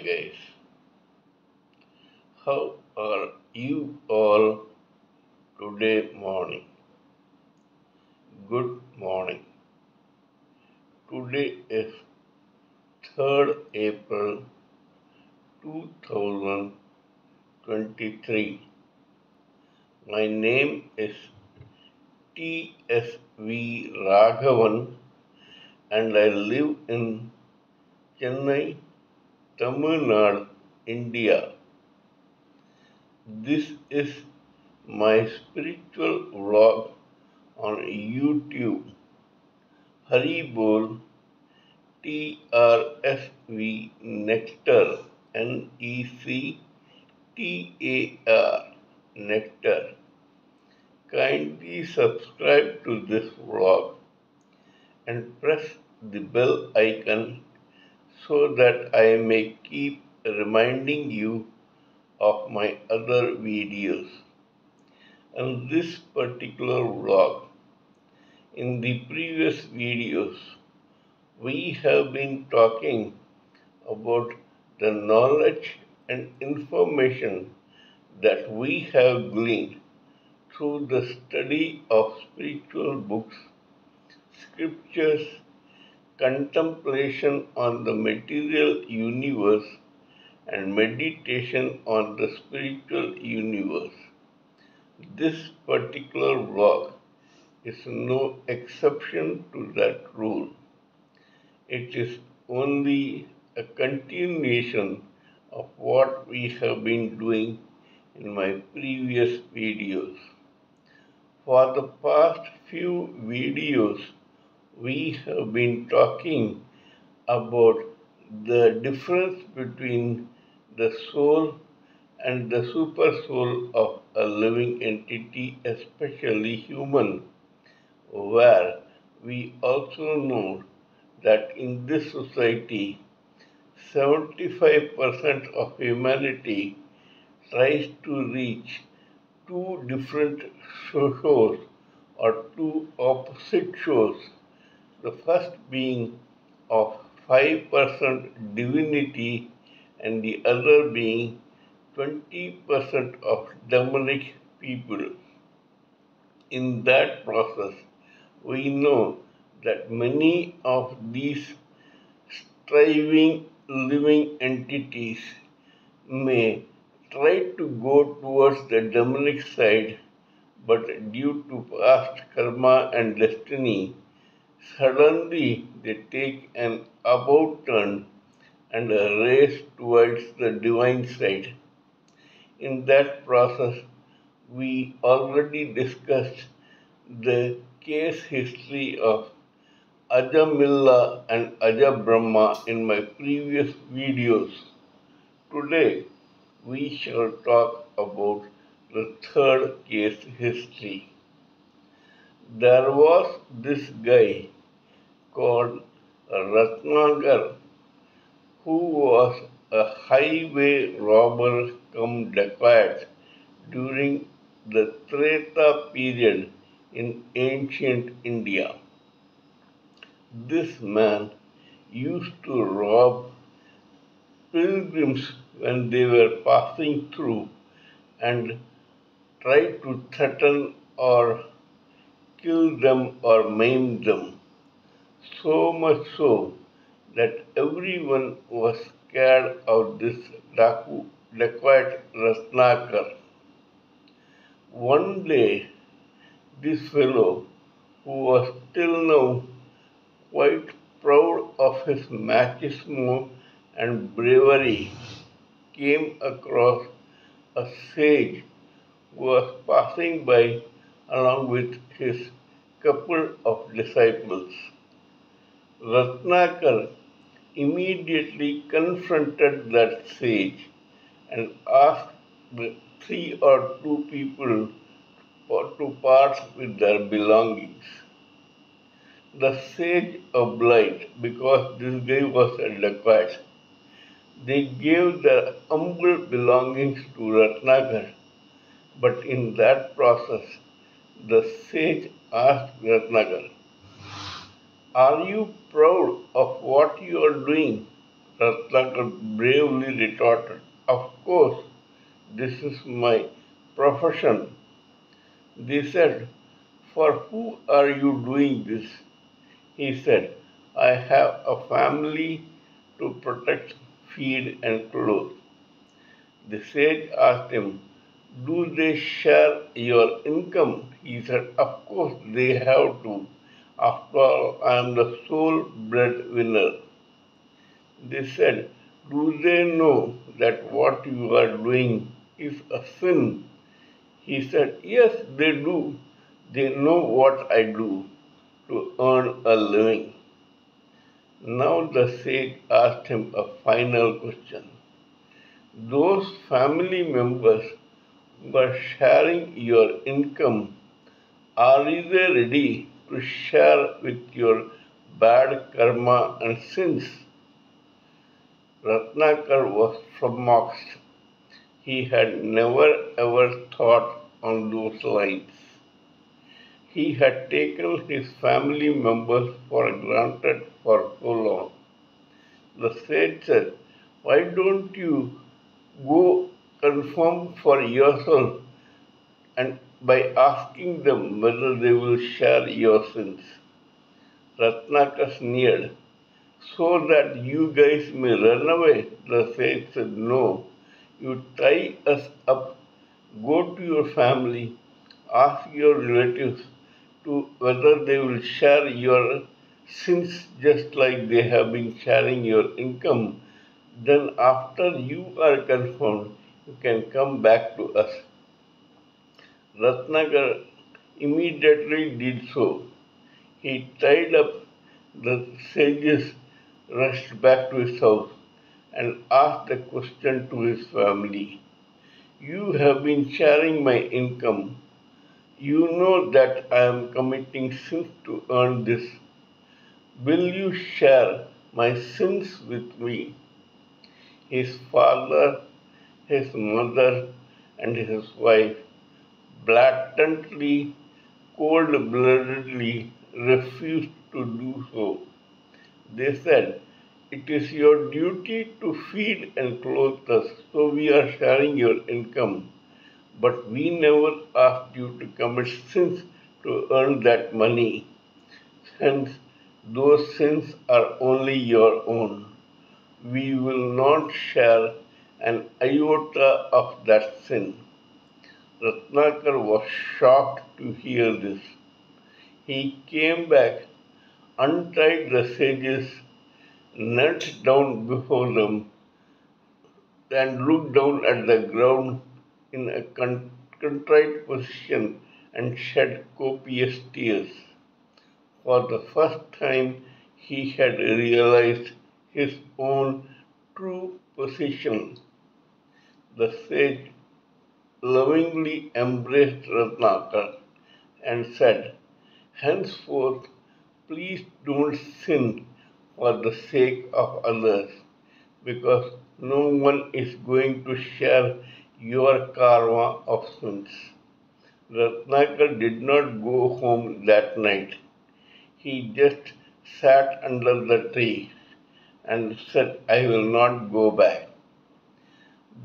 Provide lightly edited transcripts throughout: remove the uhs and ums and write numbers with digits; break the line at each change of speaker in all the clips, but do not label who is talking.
guys. How are you all today morning? Good morning. Today is 3rd April 2023. My name is T.S.V. Raghavan and I live in Chennai, Tamil Nadu, India. This is my spiritual vlog on YouTube. hariboltrsvnectar, Nectar, nectar. Kindly subscribe to this vlog and press the bell icon so that I may keep reminding you of my other videos. And this particular vlog, in the previous videos, we have been talking about the knowledge and information that we have gleaned through the study of spiritual books, scriptures, contemplation on the material universe, and meditation on the spiritual universe. This particular vlog is no exception to that rule. It is only a continuation of what we have been doing in my previous videos. For the past few videos, we have been talking about the difference between the soul and the super soul of a living entity, especially human, where we also know that in this society, 75% of humanity tries to reach two different shores or two opposite shores. The first being of 5% divinity and the other being 20% of demonic people. In that process, we know that many of these striving living entities may try to go towards the demonic side, but due to past karma and destiny, suddenly they take an about turn and a race towards the divine side. In that process, we already discussed the case history of Ajamilla and Ajabrahma in my previous videos. Today, we shall talk about the third case history. There was this guy called Ratnakar who was a highway robber come dacoit during the Treta period in ancient India. This man used to rob pilgrims when they were passing through and try to threaten or kill them or maim them. So much so that everyone was scared of this dacoit Ratnakar. One day, this fellow, who was till now quite proud of his machismo and bravery, came across a sage who was passing by along with his couple of disciples. Ratnakar immediately confronted that sage and asked the 3 or 2 people to part with their belongings. The sage obliged because this guy was a dacoit. They gave their humble belongings to Ratnakar, but in that process, the sage asked Ratnakar, "Are you proud of what you are doing?" Ratnakar bravely retorted, "Of course, this is my profession." They said, "For who are you doing this?" He said, "I have a family to protect, feed, and clothe." The sage asked him, "Do they share your income?" He said, "Of course they have to. After all, I am the sole breadwinner." They said, "Do they know that what you are doing is a sin?" He said, "Yes, they do. They know what I do to earn a living." Now the sage asked him a final question. "Those family members who are sharing your income, are they ready to share with your bad karma and sins?" Ratnakar was flummoxed. He had never ever thought on those lines. He had taken his family members for granted for so long. The sage said, "Why don't you go confirm for yourself and by asking them whether they will share your sins?" Ratnakar sneered. "So that you guys may run away?" The sage said, "No. You tie us up, go to your family, ask your relatives to whether they will share your sins just like they have been sharing your income. Then after you are confirmed, you can come back to us." Ratnakar immediately did so. He tied up the sages, rushed back to his house, and asked a question to his family. "You have been sharing my income. You know that I am committing sins to earn this. Will you share my sins with me?" His father, his mother, and his wife blatantly, cold bloodedly refused to do so. They said, "It is your duty to feed and clothe us, so we are sharing your income. But we never asked you to commit sins to earn that money. Hence, those sins are only your own. We will not share an iota of that sin." Ratnakar was shocked to hear this. He came back, untied the sages, knelt down before them, and looked down at the ground in a contrite position and shed copious tears. For the first time, he had realized his own true position. The sage lovingly embraced Ratnakar and said, "Henceforth, please don't sin for the sake of others, because no one is going to share your karma of sins." Ratnakar did not go home that night. He just sat under the tree and said, "I will not go back."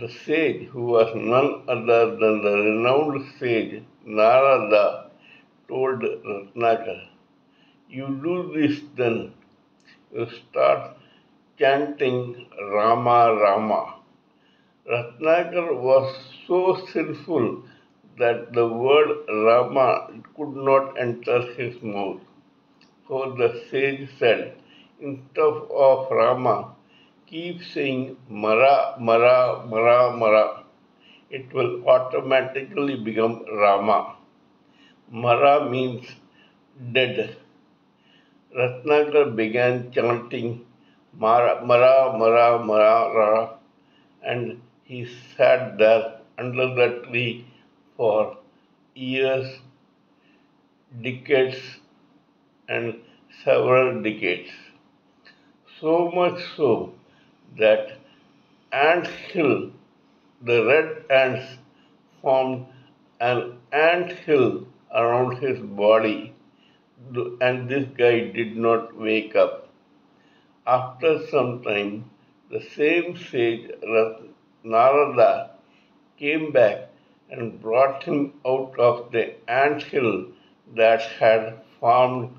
The sage, who was none other than the renowned sage Narada, told Ratnakar, "You do this then. You start chanting Rama Rama." Ratnakar was so sinful that the word Rama could not enter his mouth. So the sage said, "Instead of Rama, keep saying Mara, Mara, Mara, Mara. It will automatically become Rama." Mara means dead. Ratnakar began chanting Mara, Mara, Mara, Mara, Mara, and he sat there under the tree for years, decades, and several decades. So much so that ant hill, the red ants, formed an ant hill around his body, and this guy did not wake up. After some time, the same sage Narada came back and brought him out of the ant hill that had formed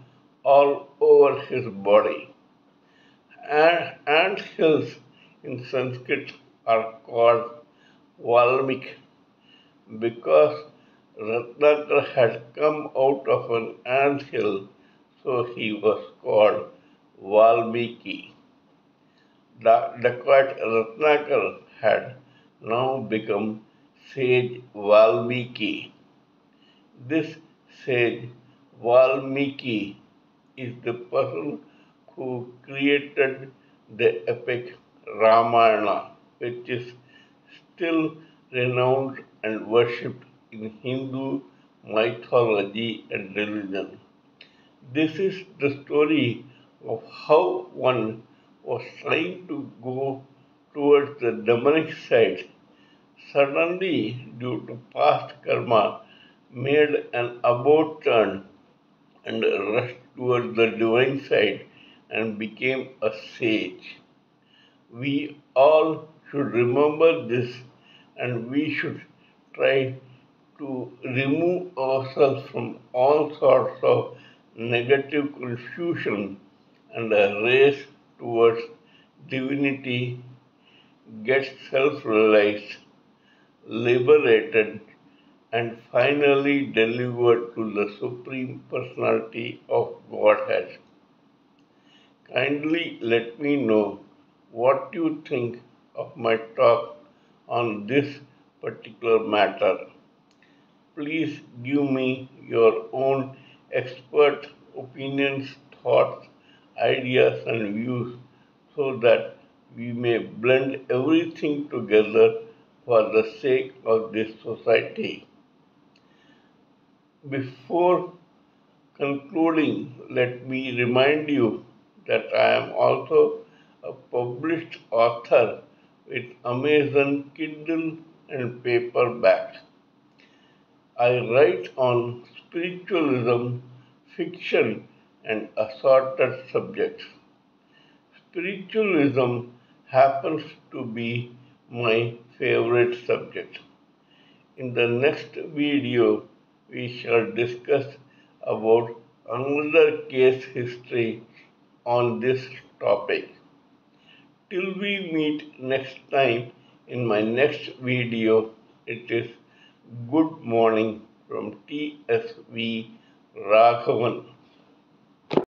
all over his body. Ant hills in Sanskrit are called Valmik because Ratnakar had come out of an ant hill, so he was called Valmiki. The dacoit Ratnakar had now become sage Valmiki. This sage Valmiki is the person who created the epic Ramayana, which is still renowned and worshipped in Hindu mythology and religion. This is the story of how one was trying to go towards the demonic side, suddenly, due to past karma, made an about turn and rushed towards the divine side and became a sage. We all should remember this and we should try to remove ourselves from all sorts of negative confusion and a race towards divinity, get self realized, liberated, and finally delivered to the Supreme Personality of Godhead. Kindly let me know what you think of my talk on this particular matter. Please give me your own expert opinions, thoughts, ideas, and views so that we may blend everything together for the sake of this society. Before concluding, let me remind you that I am also a published author with Amazon Kindle and paperback. I write on spiritualism, fiction, and assorted subjects. Spiritualism happens to be my favorite subject. In the next video, we shall discuss about another case history on this topic. Till we meet next time in my next video, it is good morning from TSV Raghavan.